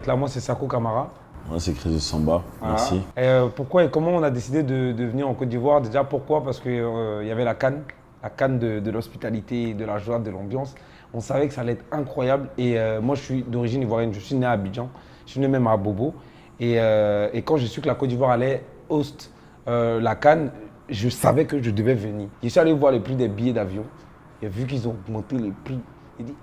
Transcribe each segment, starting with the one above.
Clairement, c'est Sako Kamara. Ouais, c'est Chris Samba, Voilà. merci. Et pourquoi et comment on a décidé de venir en Côte d'Ivoire? Déjà, pourquoi? Parce qu'il y avait la CAN de l'hospitalité, de la joie, de l'ambiance. On savait que ça allait être incroyable. Et moi, je suis d'origine ivoirienne, je suis né à Abidjan, je suis né même à Bobo. Et quand j'ai su que la Côte d'Ivoire allait host la CAN, je savais que je devais venir. Je suis allé voir les prix des billets d'avion. J'ai vu qu'ils ont augmenté les prix. Il dit,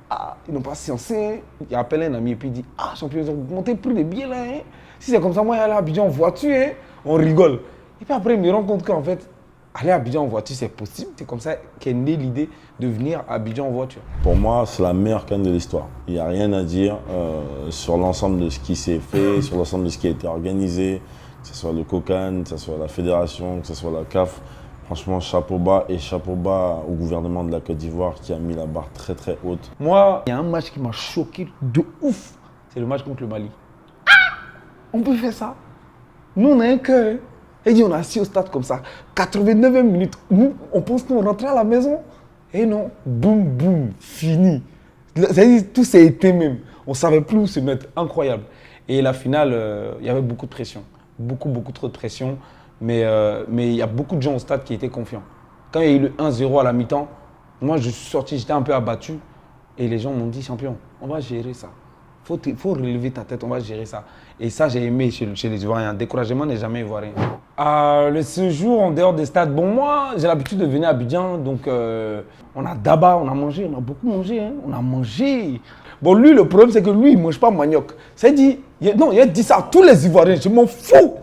ils n'ont pas sciencé. Il a appelé un ami et puis il dit, champion, ils ont augmenté le prix des billets là. Hein. Si c'est comme ça, moi, aller à Abidjan en voiture, hein, on rigole. Et puis après, il me rend compte qu'en fait, aller à Abidjan en voiture, c'est possible. C'est comme ça qu'est née l'idée de venir à Abidjan en voiture. Pour moi, c'est la meilleure CAN de l'histoire. Il n'y a rien à dire sur l'ensemble de ce qui s'est fait, sur l'ensemble de ce qui a été organisé, que ce soit le COCAN, que ce soit la fédération, que ce soit la CAF. Franchement, chapeau bas et chapeau bas au gouvernement de la Côte d'Ivoire qui a mis la barre très très haute. Moi, il y a un match qui m'a choqué de ouf. C'est le match contre le Mali. On peut faire ça. Nous, on a un cœur. Et dit, on a assis au stade comme ça. 89e minute. Nous, on pense qu'on rentrait à la maison. Et non, boum, boum, fini. C'est-à-dire, tout s'est éteint même. On ne savait plus où se mettre. Incroyable. Et la finale, il y avait beaucoup de pression. Beaucoup trop de pression. Mais il y a beaucoup de gens au stade qui étaient confiants. Quand il y a eu le 1-0 à la mi-temps, moi, je suis sorti, j'étais un peu abattu. Et les gens m'ont dit, champion, on va gérer ça. Faut relever ta tête, on va gérer ça. Et ça, j'ai aimé chez les Ivoiriens. Découragement n'est jamais ivoirien. Le séjour en dehors des stades, bon, moi, j'ai l'habitude de venir à Abidjan. Donc, on a d'abord, on a mangé, on a beaucoup mangé. Hein, on a mangé. Bon, lui, le problème, c'est que lui, il ne mange pas manioc. C'est dit, il a dit ça à tous les Ivoiriens, je m'en fous.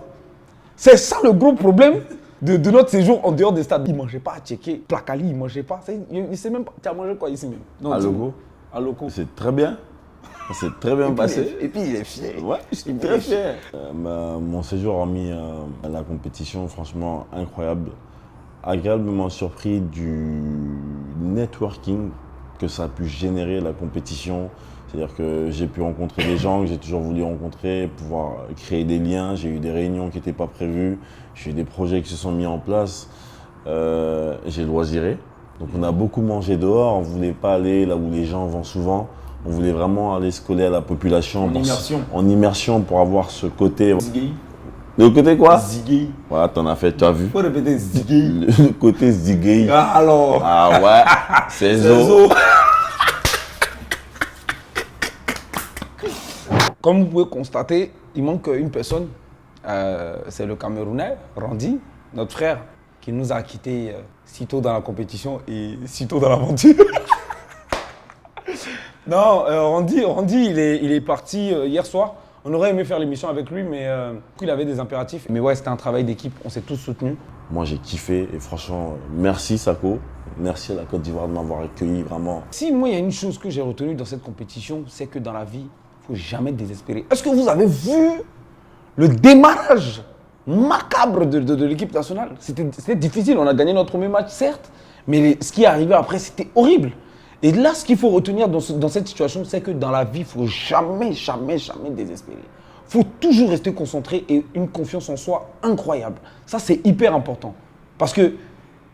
C'est ça le gros problème de notre séjour en dehors des stades. Il ne mangeait pas à Tchéké. Placali, il ne mangeait pas. Il ne sait même pas. Tu as mangé quoi ici même? Non, à Logo. À Logo. C'est très bien. C'est très bien passé. Et puis il est fier. Ouais, je suis très fier. Mon séjour a mis la compétition, franchement, incroyable. Agréablement surpris du networking que ça a pu générer la compétition. C'est-à-dire que j'ai pu rencontrer des gens que j'ai toujours voulu rencontrer, pouvoir créer des liens. J'ai eu des réunions qui n'étaient pas prévues. J'ai eu des projets qui se sont mis en place. J'ai loisiré. Donc on a beaucoup mangé dehors. On ne voulait pas aller là où les gens vont souvent. On voulait vraiment aller se coller à la population. En immersion pour avoir ce côté. Ziggy. Le côté quoi? Ziggy. Voilà, t'en as fait, tu as vu. Faut répéter Ziggy. Le côté Ziggy. Alors. Ah ouais, c'est zo. Comme vous pouvez constater, il manque une personne. C'est le Camerounais, Randy, notre frère, qui nous a quittés si tôt dans la compétition et si tôt dans l'aventure. Non, Randy, il est parti hier soir. On aurait aimé faire l'émission avec lui, mais il avait des impératifs. Mais ouais, c'était un travail d'équipe, on s'est tous soutenus. Moi, j'ai kiffé et franchement, merci Sako. Merci à la Côte d'Ivoire de m'avoir accueilli, vraiment. Si moi, il y a une chose que j'ai retenue dans cette compétition, c'est que dans la vie, il ne faut jamais désespérer. Est-ce que vous avez vu le démarrage macabre de l'équipe nationale? C'était difficile, on a gagné notre premier match, certes, mais ce qui est arrivé après, c'était horrible. Et là, ce qu'il faut retenir dans cette situation, c'est que dans la vie, il ne faut jamais désespérer. Il faut toujours rester concentré et une confiance en soi incroyable. Ça, c'est hyper important. Parce que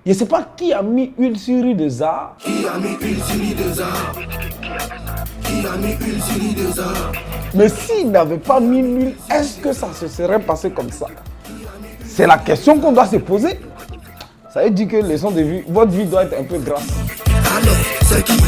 je ne sais pas qui a mis huile sur Rideza. Qui a mis huile sur Rideza? Qui a mis huile sur Rideza? Mais s'il n'avait pas mis l'huile, est-ce que ça se serait passé comme ça? C'est la question qu'on doit se poser. Ça veut dire que votre vie doit être un peu grasse. Allez, c'est qui?